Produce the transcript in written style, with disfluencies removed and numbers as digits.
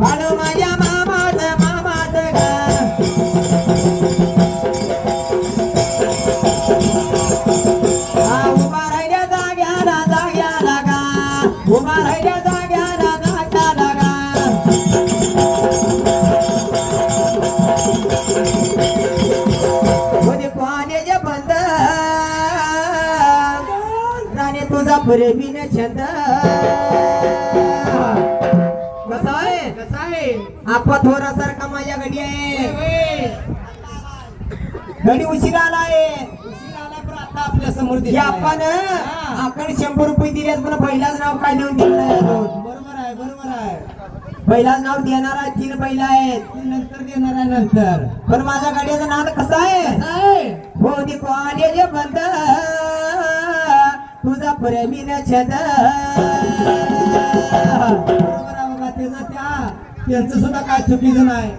बाळू माझ्या मामाच मामाच ग उभा राहिल्या जाग्याला जाग्याला गा उभा राहिल्या जाग्याला जाग्याला गा होते कोणाचे बंद राणे तुझा प्रेमीन छंद कसा आहे आपा थोरा सारखा माझ्या घडी आहे घडी उशिरा आलाय पण आता आपल्या समोर आपण आपण 100 रुपये दिलेत पण पहिलाच नाव काय देऊन दिलं नाही बरोबर आहे पहिलाच नाव देणार आहे 3 पहिला आहेत नंतर देणार आहे नंतर पण माझ्या गाडीचं नाव कसं आहे हो दे कॉलेज बंद तुझा प्रेमीन छंद बरोबर आहे बाबा त्यांचं सुद्धा काय चुकीचं नाही